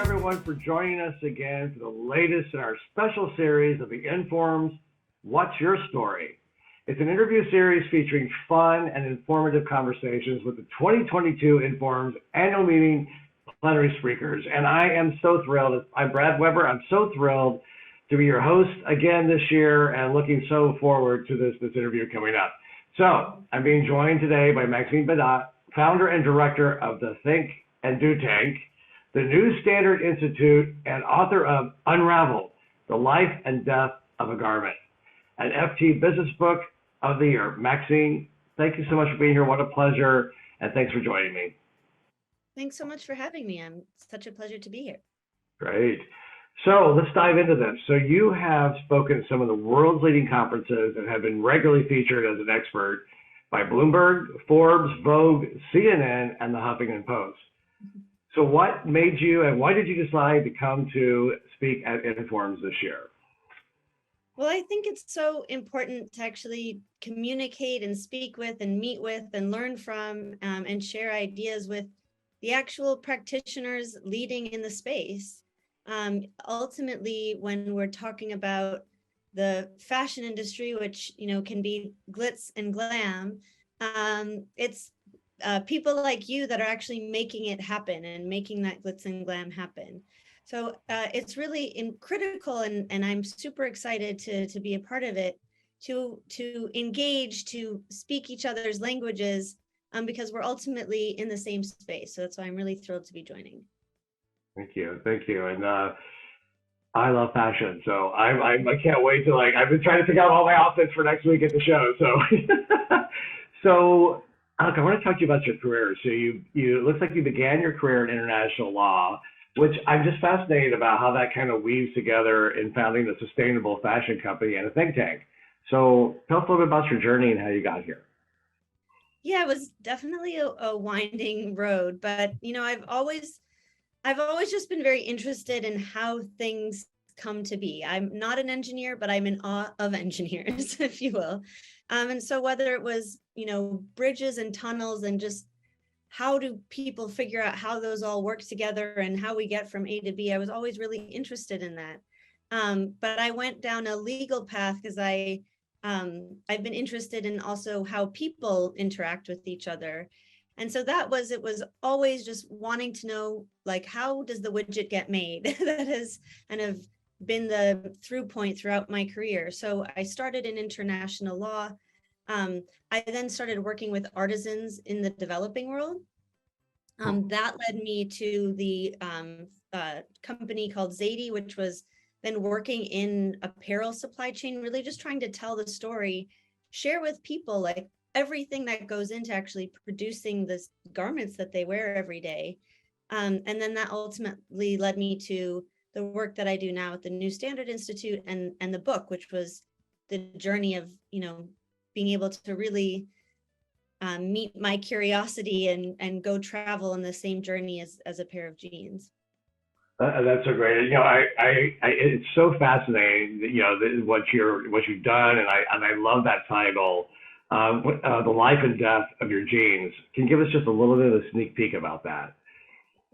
everyone for joining us again for the latest in our special series of the Informs What's Your Story? It's an interview series featuring fun and informative conversations with the 2022 Informs annual meeting Plenary speakers. And I am so thrilled. I'm Brad Weaber. I'm so thrilled to be your host again this year and looking so forward to this interview coming up. So I'm being joined today by Maxine Bédat, founder and director of the Think and Do Tank, the New Standard Institute, and author of Unraveled, The Life and Death of a Garment, an FT Business Book of the Year. Maxine, thank you so much for being here. What a pleasure, and thanks for joining me. Thanks so much for having me. It's such a pleasure to be here. Great. So let's dive into this. So you have spoken at some of the world's leading conferences and have been regularly featured as an expert by Bloomberg, Forbes, Vogue, CNN, and the Huffington Post. So what made you and why did you decide to come to speak at Informs this year? Well, I think it's so important to actually communicate and speak with and meet with and learn from and share ideas with the actual practitioners leading in the space. Ultimately, when we're talking about the fashion industry, which can be glitz and glam, it's people like you that are actually making it happen and making that glitz and glam happen. So it's really critical, and I'm super excited to be a part of it, to engage, to speak each other's languages, because we're ultimately in the same space. So that's why I'm really thrilled to be joining. Thank you. And I love fashion, so I can't wait to I've been trying to figure out all my outfits for next week at the show. So Alec, I want to talk to you about your career. So you it looks like you began your career in international law, which I'm just fascinated about how that kind of weaves together in founding a sustainable fashion company and a think tank. So tell us a little bit about your journey and how you got here. Yeah, it was definitely a winding road, but I've always just been very interested in how things come to be. I'm not an engineer, but I'm in awe of engineers, if you will. And so whether it was, bridges and tunnels and just how do people figure out how those all work together and how we get from A to B, I was always really interested in that. But I went down a legal path because I've been interested in also how people interact with each other. And so it was always just wanting to know, how does the widget get made? That has kind of been the through point throughout my career. So I started in international law. I then started working with artisans in the developing world. That led me to the company called StORy, which was then working in apparel supply chain, really just trying to tell the story, share with people everything that goes into actually producing the garments that they wear every day. And then that ultimately led me to the work that I do now at the New Standard Institute and the book, which was the journey of, being able to really meet my curiosity and go travel on the same journey as a pair of jeans. That's so great. It's so fascinating, what you've done, and I love that title. The life and death of your jeans. Can you give us just a little bit of a sneak peek about that?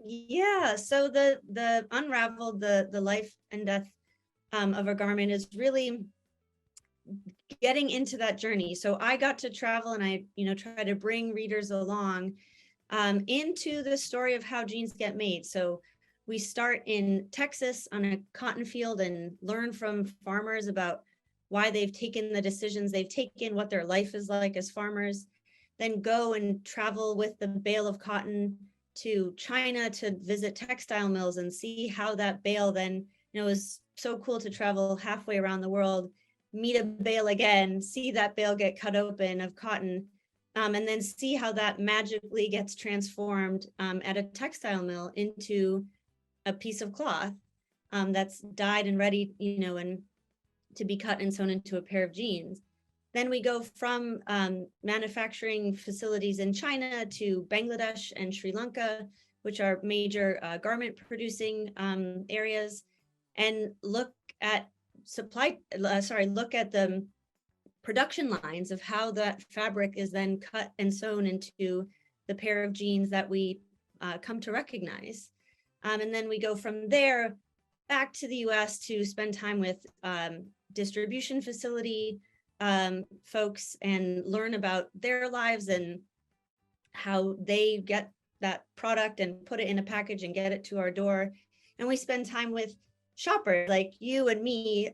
Yeah, so the Unraveled, the life and death of a garment is really getting into that journey. So I got to travel and I, try to bring readers along into the story of how jeans get made. So we start in Texas on a cotton field and learn from farmers about why they've taken the decisions they've taken, what their life is like as farmers, then go and travel with the bale of cotton to China to visit textile mills and see how that bale then, it was so cool to travel halfway around the world, meet a bale again, see that bale get cut open of cotton, and then see how that magically gets transformed at a textile mill into a piece of cloth that's dyed and ready, and to be cut and sewn into a pair of jeans. Then we go from manufacturing facilities in China to Bangladesh and Sri Lanka, which are major garment producing areas, and look at the production lines of how that fabric is then cut and sewn into the pair of jeans that we come to recognize. And then we go from there back to the US to spend time with distribution facility folks and learn about their lives and how they get that product and put it in a package and get it to our door. And we spend time with shoppers like you and me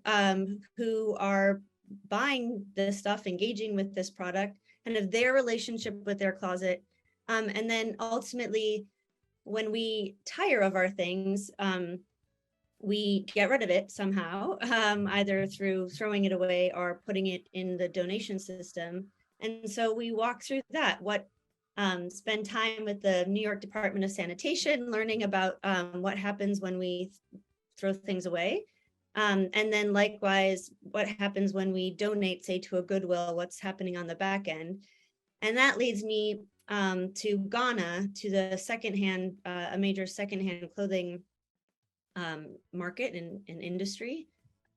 who are buying this stuff, engaging with this product, and of their relationship with their closet. And then ultimately, when we tire of our things, we get rid of it somehow, either through throwing it away or putting it in the donation system. And so we walk through that, spend time with the New York Department of Sanitation, learning about what happens when we throw things away. And then likewise, what happens when we donate, say, to a Goodwill, what's happening on the back end. And that leads me to Ghana, to the secondhand, a major secondhand clothing market and industry,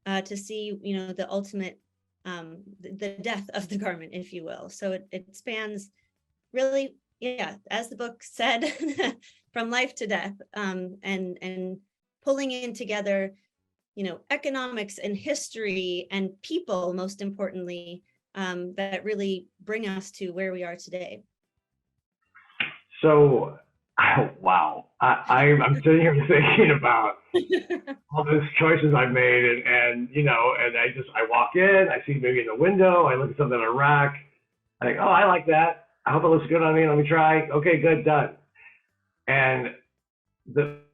to see, the ultimate, the death of the garment, if you will. So it spans really, as the book said, from life to death, and pulling in together, economics and history and people, most importantly, that really bring us to where we are today. So, wow, I'm sitting here thinking about all those choices I've made, and I walk in, I see maybe in the window, I look at something on a rack, I think, oh, I like that. I hope it looks good on me. Let me try. Okay, good, done. And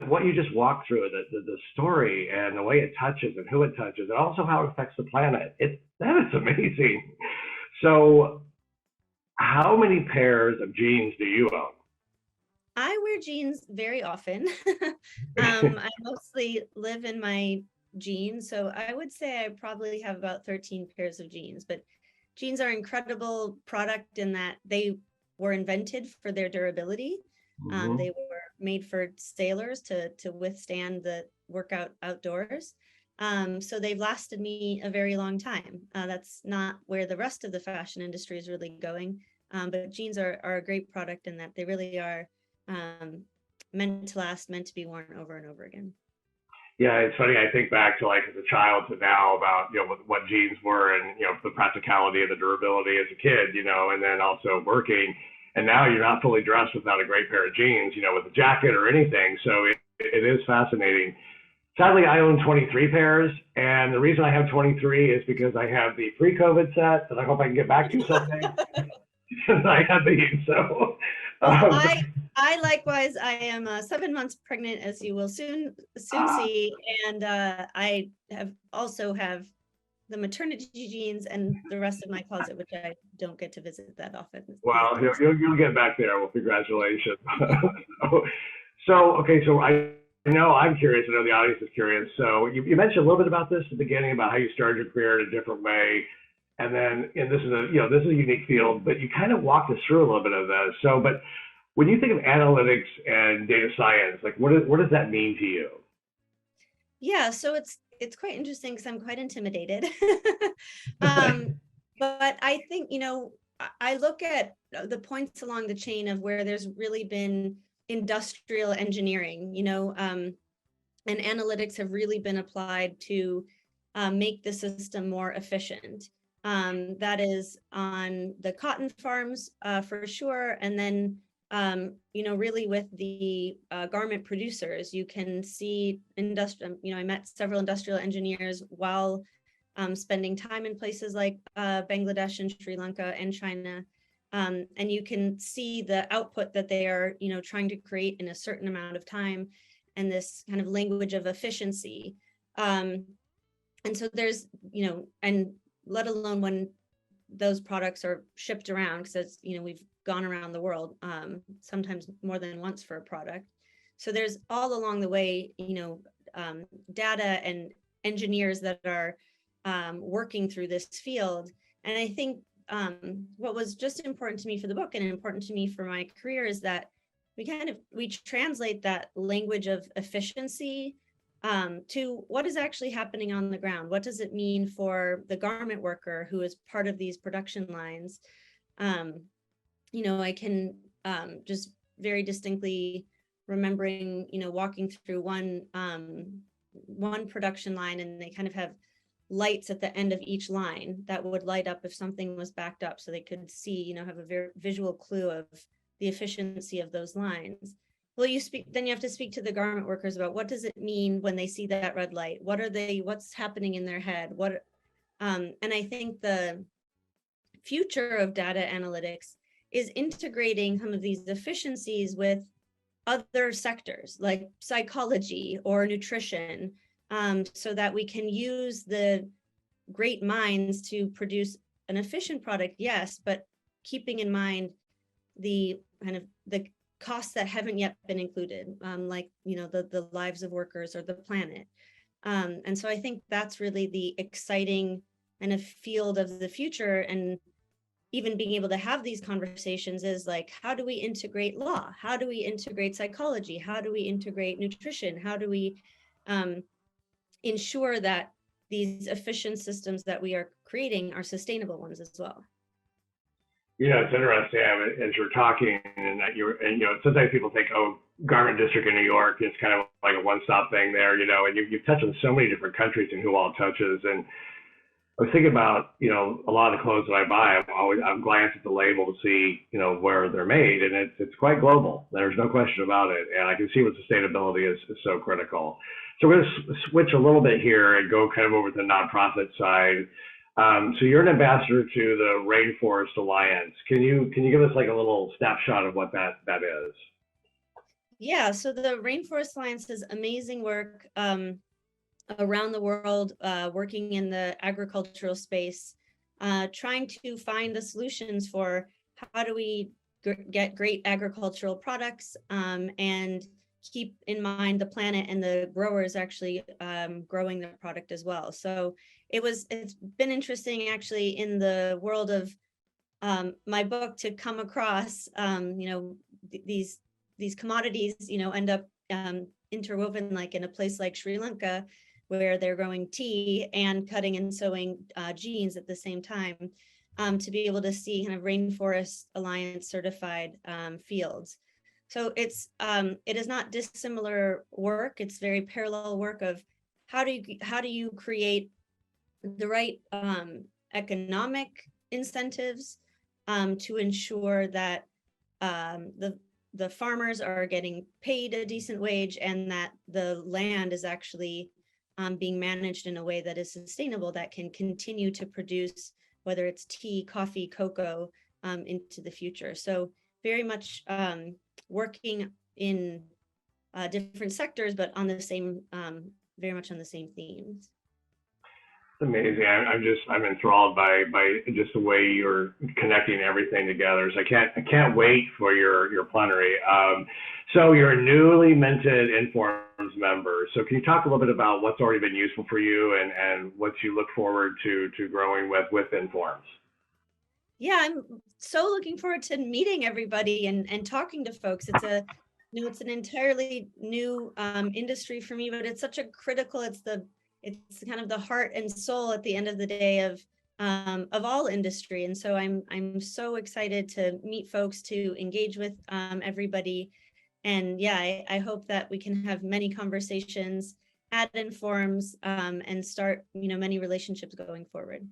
what you just walked through, the story and the way it touches and who it touches, and also how it affects the planet, that is amazing. So, how many pairs of jeans do you own? I wear jeans very often. I mostly live in my jeans, so I would say I probably have about 13 pairs of jeans. But jeans are incredible product in that they were invented for their durability. Mm-hmm. They were made for sailors to withstand the workout outdoors. So they've lasted me a very long time. That's not where the rest of the fashion industry is really going. But jeans are a great product in that they really are meant to last, meant to be worn over and over again. Yeah, it's funny. I think back to like as a child to now about what jeans were, and the practicality and the durability as a kid, and then also working. And now you're not fully dressed without a great pair of jeans, with a jacket or anything. So it is fascinating. Sadly, I own 23 pairs, and the reason I have 23 is because I have the pre-COVID set that I hope I can get back to someday. I have these, so. I likewise, I am 7 months pregnant, as you will soon see, and I also have the maternity jeans and the rest of my closet, which I don't get to visit that often. Well, you'll get back there. Well, congratulations. Okay, so I know I'm curious. I know the audience is curious. So you mentioned a little bit about this at the beginning, about how you started your career in a different way. And then, this is a unique field, but you kind of walked us through a little bit of this. So, but when you think of analytics and data science, like what does that mean to you? Yeah, so it's quite interesting because I'm quite intimidated. But I think, I look at the points along the chain of where there's really been industrial engineering, and analytics have really been applied to make the system more efficient. That is on the cotton farms for sure. And then, really with the garment producers, you can see I met several industrial engineers while spending time in places like Bangladesh and Sri Lanka and China. And you can see the output that they are, trying to create in a certain amount of time, and this kind of language of efficiency. And so there's, and let alone when those products are shipped around, because we've gone around the world, sometimes more than once for a product. So there's all along the way, data and engineers that are working through this field. And I think what was just important to me for the book and important to me for my career is that we translate that language of efficiency to what is actually happening on the ground. What does it mean for the garment worker who is part of these production lines? I can just very distinctly remembering, walking through one production line, and they kind of have lights at the end of each line that would light up if something was backed up, so they could see, have a very visual clue of the efficiency of those lines. Well, then you have to speak to the garment workers about what does it mean when they see that red light? What's happening in their head? And I think the future of data analytics is integrating some of these efficiencies with other sectors like psychology or nutrition, so that we can use the great minds to produce an efficient product, yes, but keeping in mind the kind of the costs that haven't yet been included, like the lives of workers or the planet. And so I think that's really the exciting kind of field of the future. And even being able to have these conversations is like, how do we integrate law? How do we integrate psychology? How do we integrate nutrition? How do we ensure that these efficient systems that we are creating are sustainable ones as well? It's interesting as you're talking, and sometimes people think, oh, garment district in New York is kind of like a one-stop thing there, and you've touched on so many different countries and who all touches. And I was thinking about, a lot of the clothes that I buy, I'm glanced at the label to see, where they're made, and it's quite global. There's no question about it. And I can see what sustainability is so critical. So we're going to switch a little bit here and go kind of over to the nonprofit side. So you're an ambassador to the Rainforest Alliance. Can you give us like a little snapshot of what that is? Yeah, so the Rainforest Alliance does amazing work around the world, working in the agricultural space, trying to find the solutions for how do we get great agricultural products, and keep in mind the planet and the growers actually growing the product as well. So it's been interesting actually in the world of my book to come across these commodities end up interwoven, like in a place like Sri Lanka, where they're growing tea and cutting and sewing jeans at the same time, to be able to see kind of Rainforest Alliance certified fields. So it is not dissimilar work. It's very parallel work of how do you create the right economic incentives to ensure that the farmers are getting paid a decent wage, and that the land is actually being managed in a way that is sustainable, that can continue to produce, whether it's tea, coffee, cocoa, into the future. So very much working in different sectors, but on the same, very much on the same themes. It's amazing. I'm enthralled by just the way you're connecting everything together. So I can't wait for your plenary. So you're a newly minted Informs member. So can you talk a little bit about what's already been useful for you and what you look forward to growing with Informs? Yeah, I'm so looking forward to meeting everybody and talking to folks. It's an entirely new industry for me, but it's such a critical. It's kind of the heart and soul at the end of the day of all industry. And so I'm so excited to meet folks, to engage with everybody. And yeah, I hope that we can have many conversations at Informs and start, many relationships going forward.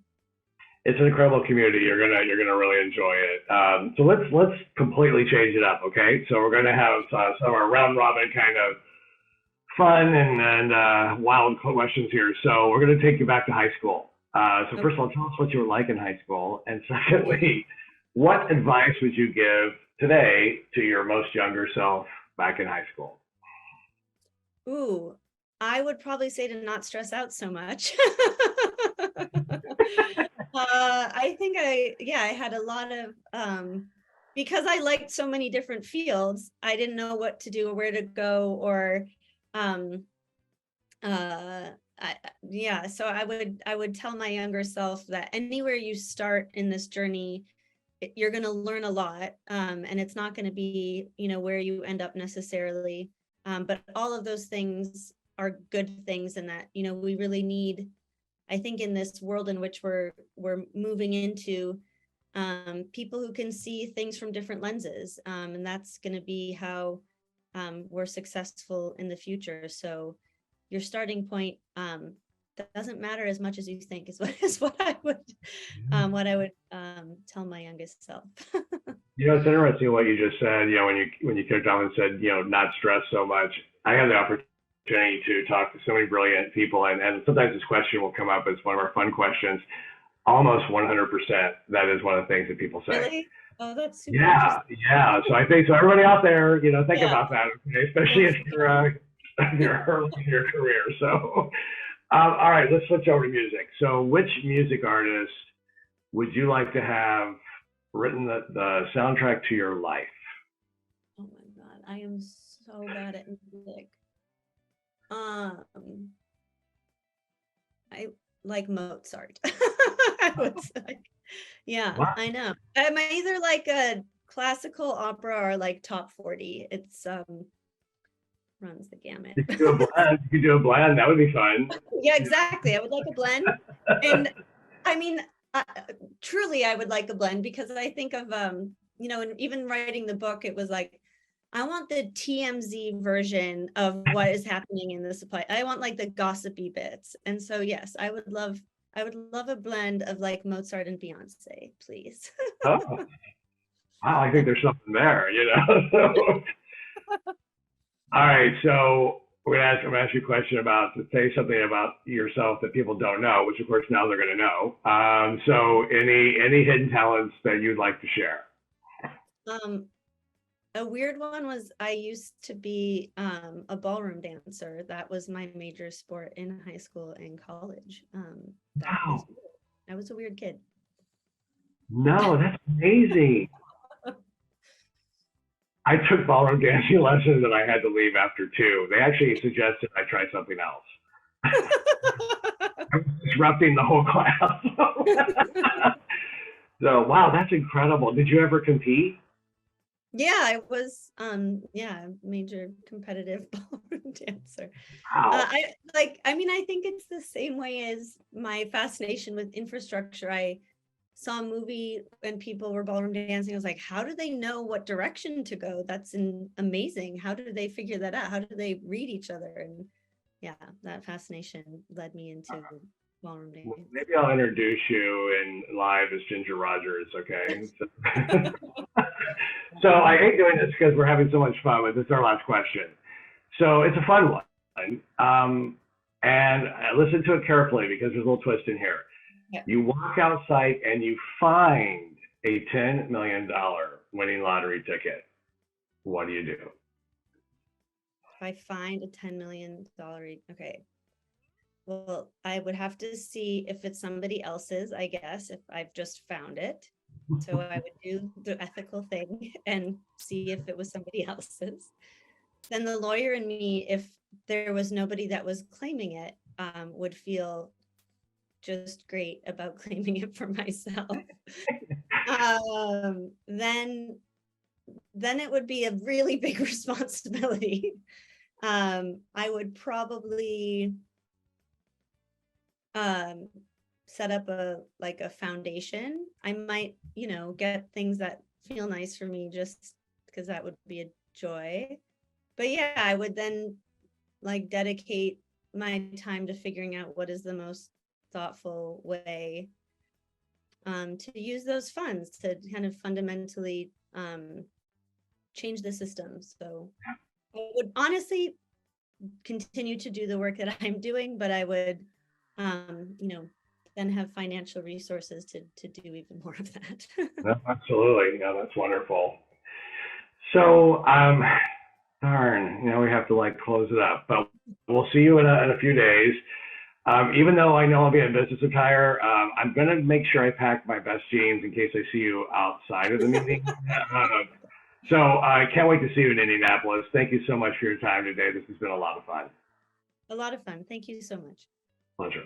It's an incredible community. You're gonna really enjoy it. So let's completely change it up, okay? So we're gonna have some of our round robin kind of fun and wild questions here. So we're going to take you back to high school. So first of all, tell us what you were like in high school. And secondly, what advice would you give today to your most younger self back in high school? Ooh, I would probably say to not stress out so much. I think I had a lot of, because I liked so many different fields, I didn't know what to do or where to go, or so I would tell my younger self that anywhere you start in this journey, you're going to learn a lot, and it's not going to be where you end up necessarily, but all of those things are good things, and that we really need, I think, in this world in which we're moving into, people who can see things from different lenses, and that's going to be how we're successful in the future. So your starting point that doesn't matter as much as you think is what I would tell my youngest self. It's interesting what you just said. When you kicked off and said, not stress so much. I had the opportunity to talk to so many brilliant people, and sometimes this question will come up as one of our fun questions. Almost 100%. That is one of the things that people say. Really? Oh, that's super Yeah. So I think so. Everybody out there, think about that, okay? Especially if you're early in your career. So, all right, let's switch over to music. So, which music artist would you like to have written the soundtrack to your life? Oh my God, I am so bad at music. I like Mozart. I would say. Yeah, wow. I know. I'm either like a classical opera or like top 40. It's runs the gamut. You could do a blend. You could do a blend. That would be fun. Yeah, exactly. I would like a blend. And I mean, truly, I would like a blend because I think of, and even writing the book, it was like, I want the TMZ version of what is happening in the supply. I want like the gossipy bits. And so, yes, I would love a blend of like Mozart and Beyonce, please. Oh, wow. I think there's something there, So, all right. So I'm gonna ask you a question to say something about yourself that people don't know, which of course now they're going to know. So any hidden talents that you'd like to share? A weird one was I used to be a ballroom dancer. That was my major sport in high school and college. Wow. I was a weird kid. No, that's amazing. I took ballroom dancing lessons and I had to leave after 2. They actually suggested I try something else. I was disrupting the whole class. So, wow, that's incredible. Did you ever compete? Yeah, I was major competitive ballroom dancer. Wow. I think it's the same way as my fascination with infrastructure. I saw a movie when people were ballroom dancing. I was like, how do they know what direction to go? That's amazing. How do they figure that out? How do they read each other? And yeah, that fascination led me into ballroom dancing. Well, maybe I'll introduce you in live as Ginger Rogers, okay? So I hate doing this because we're having so much fun, but this is our last question. So it's a fun one. And listen to it carefully because there's a little twist in here. Yeah. You walk outside and you find a $10 million winning lottery ticket. What do you do? If I find a $10 million, okay. Well, I would have to see if it's somebody else's, I guess, if I've just found it. So I would do the ethical thing and see if it was somebody else's. Then the lawyer in me, if there was nobody that was claiming it, would feel just great about claiming it for myself. Then it would be a really big responsibility. I would probably set up a foundation. I might, get things that feel nice for me just because that would be a joy. But yeah, I would then dedicate my time to figuring out what is the most thoughtful way to use those funds to kind of fundamentally change the system. So I would honestly continue to do the work that I'm doing, but I would, then have financial resources to do even more of that. No, absolutely. No, that's wonderful. So, darn, we have to close it up, but we'll see you in a few days. Even though I know I'll be in business attire, I'm going to make sure I pack my best jeans in case I see you outside of the meeting. So I can't wait to see you in Indianapolis. Thank you so much for your time today. This has been a lot of fun. A lot of fun. Thank you so much. Pleasure.